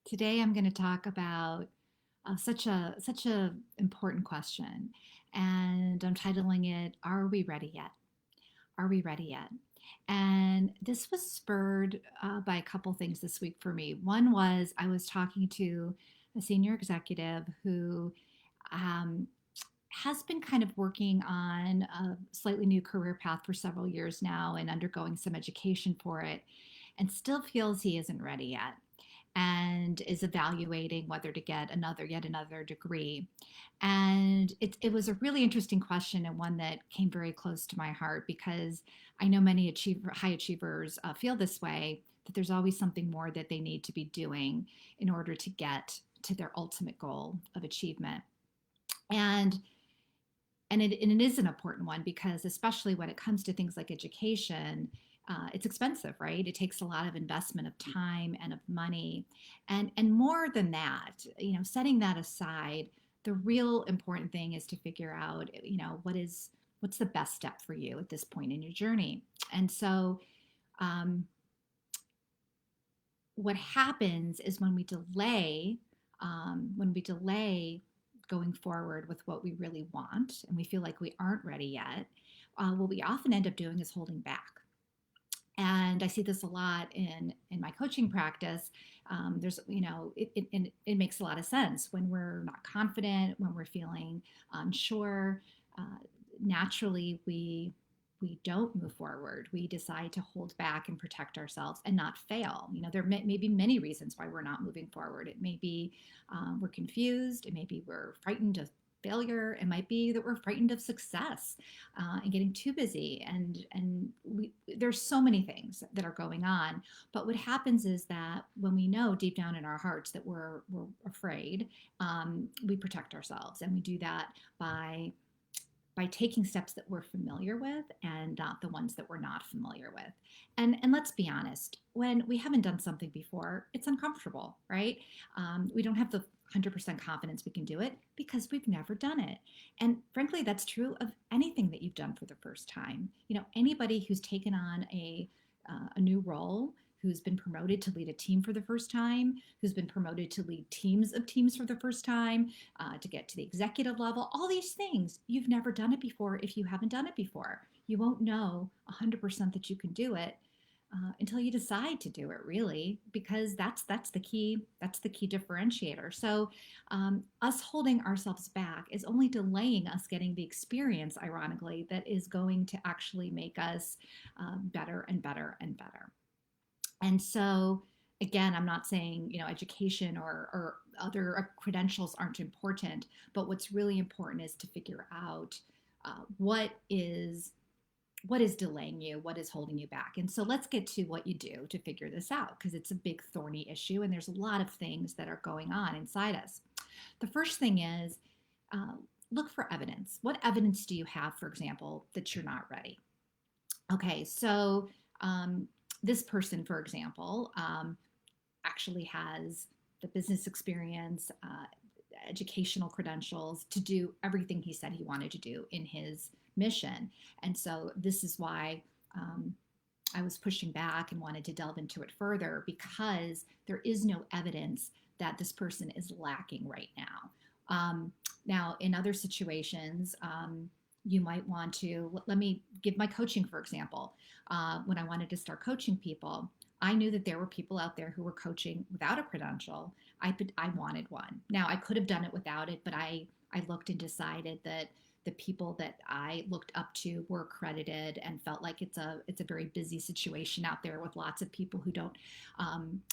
Today I'm going to talk about such a important question, and I'm titling it "Are we ready yet? Are we ready yet?" And this was spurred by a couple things this week for me. One was I was talking to a senior executive who um, has been kind of working on a slightly new career path for several years now and undergoing some education for it, and still feels he isn't ready yet and is evaluating whether to get yet another degree. And it was a really interesting question and one that came very close to my heart because I know many high achievers feel this way, that there's always something more that they need to be doing in order to get to their ultimate goal of achievement. And and it is an important one because especially when it comes to things like education, it's expensive, right? It takes a lot of investment of time and of money, and more than that, setting that aside, the real important thing is to figure out, what's the best step for you at this point in your journey. And so, um, what happens is when we delay going forward with what we really want and we feel like we aren't ready yet, what we often end up doing is holding back. And I see this a lot in my coaching practice. There's, it makes a lot of sense when we're not confident, when we're feeling unsure. Naturally, we don't move forward. We decide to hold back and protect ourselves and not fail. There may be many reasons why we're not moving forward. It may be we're confused. It may be we're frightened of failure. It might be that we're frightened of success and getting too busy. There's so many things that are going on. But what happens is that when we know deep down in our hearts that we're afraid, we protect ourselves, and we do that by taking steps that we're familiar with and not the ones that we're not familiar with. And let's be honest, when we haven't done something before, it's uncomfortable, right? We don't have the 100% confidence we can do it because we've never done it. And frankly, that's true of anything that you've done for the first time. Anybody who's taken on a new role, who's been promoted to lead a team for the first time, who's been promoted to lead teams of teams for the first time, to get to the executive level, all these things. You've never done it before if you haven't done it before. You won't know 100% that you can do it until you decide to do it, really, because that's the key differentiator. So us holding ourselves back is only delaying us getting the experience, ironically, that is going to actually make us better and better and better. And so, again, I'm not saying, education or other credentials aren't important, but what's really important is to figure out what is delaying you, what is holding you back. And so let's get to what you do to figure this out, because it's a big thorny issue and there's a lot of things that are going on inside us. The first thing is, uh, look for evidence. What evidence do you have, for example, that you're not ready? Okay, so um, this person, for example, actually has the business experience, educational credentials to do everything he said he wanted to do in his mission. And so this is why I was pushing back and wanted to delve into it further, because there is no evidence that this person is lacking right now. Now, in other situations, you might want to, let me give my coaching, for example. When I wanted to start coaching people, I knew that there were people out there who were coaching without a credential. I wanted one. Now, I could have done it without it, but I looked and decided that the people that I looked up to were accredited and felt like it's a very busy situation out there with lots of people who don't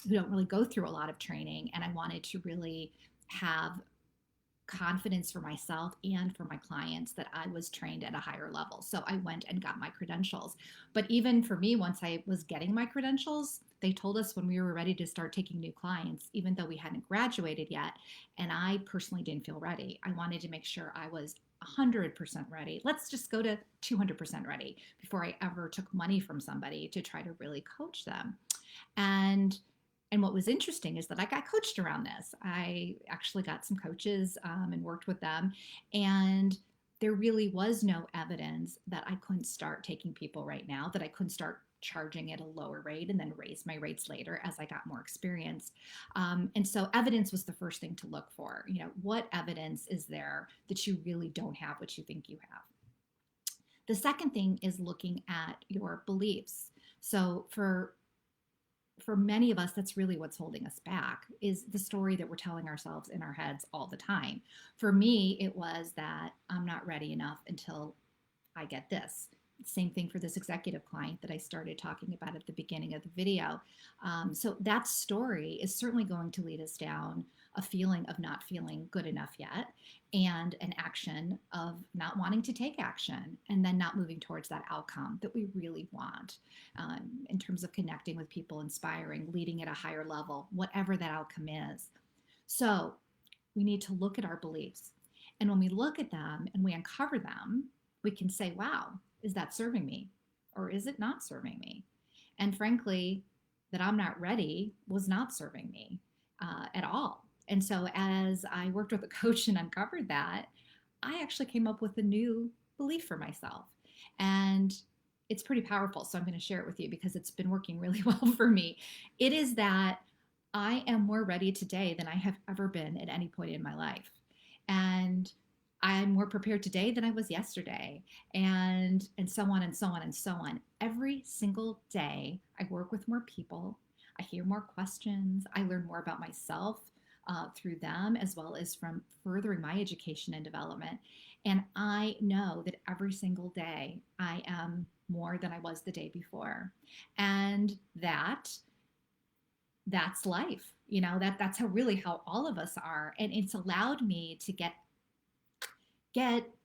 really go through a lot of training. And I wanted to really have confidence for myself and for my clients that I was trained at a higher level. So I went and got my credentials. But even for me, once I was getting my credentials, they told us when we were ready to start taking new clients, even though we hadn't graduated yet, and I personally didn't feel ready. I wanted to make sure I was 100% ready. Let's just go to 200% ready before I ever took money from somebody to try to really coach them. And and what was interesting is that I got coached around this. I actually got some coaches and worked with them. And there really was no evidence that I couldn't start taking people right now, that I couldn't start charging at a lower rate and then raised my rates later as I got more experience. And so evidence was the first thing to look for. What evidence is there that you really don't have what you think you have? The second thing is looking at your beliefs. So for many of us, that's really what's holding us back, is the story that we're telling ourselves in our heads all the time. For me, it was that I'm not ready enough until I get this. Same thing for this executive client that I started talking about at the beginning of the video. So that story is certainly going to lead us down a feeling of not feeling good enough yet, and an action of not wanting to take action, and then not moving towards that outcome that we really want, in terms of connecting with people, inspiring, leading at a higher level, whatever that outcome is. So we need to look at our beliefs. And when we look at them and we uncover them, we can say, wow, is that serving me? Or is it not serving me? And frankly, that I'm not ready was not serving me at all. And so as I worked with a coach and uncovered that, I actually came up with a new belief for myself. And it's pretty powerful. So I'm going to share it with you because it's been working really well for me. It is that I am more ready today than I have ever been at any point in my life. And I'm more prepared today than I was yesterday, and so on and so on and so on. Every single day, I work with more people. I hear more questions. I learn more about myself through them, as well as from furthering my education and development. And I know that every single day I am more than I was the day before, and that's life. That's how all of us are, and it's allowed me to get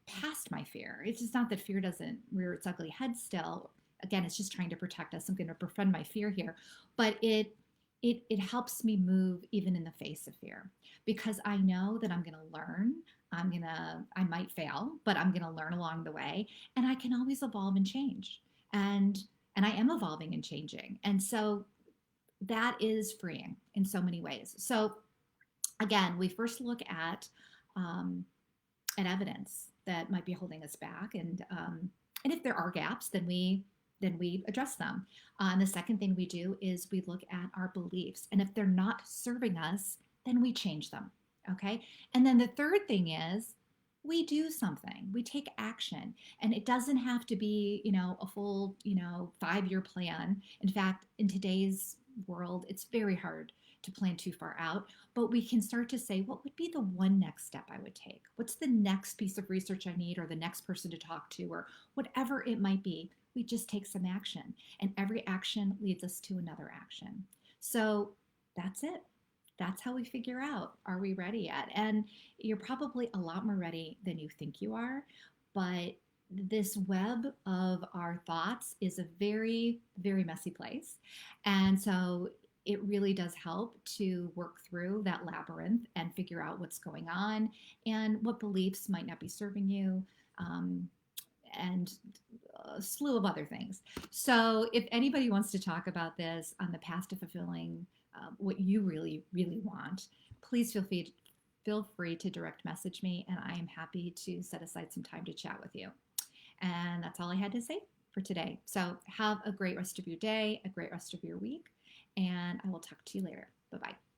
past my fear. It's just not that fear doesn't rear its ugly head still. Again, it's just trying to protect us. I'm going to befriend my fear here, but it helps me move even in the face of fear, because I know that I'm going to learn. I might fail, but I'm going to learn along the way, and I can always evolve and change. And I am evolving and changing. And so that is freeing in so many ways. So again, we first look at evidence that might be holding us back, and if there are gaps, then we address them. And the second thing we do is we look at our beliefs, and if they're not serving us, then we change them. Okay. And then the third thing is we do something, we take action, and it doesn't have to be a full 5-year plan. In fact, in today's world, it's very hard to plan too far out, but we can start to say, what would be the one next step I would take? What's the next piece of research I need, or the next person to talk to, or whatever it might be? We just take some action, and every action leads us to another action. So that's it. That's how we figure out, are we ready yet? And you're probably a lot more ready than you think you are, but this web of our thoughts is a very, very messy place. And so it really does help to work through that labyrinth and figure out what's going on and what beliefs might not be serving you, and a slew of other things. So if anybody wants to talk about this on the path to fulfilling what you really, really want, please feel free to direct message me, and I am happy to set aside some time to chat with you. And that's all I had to say for today. So have a great rest of your day, a great rest of your week, and I will talk to you later. Bye-bye.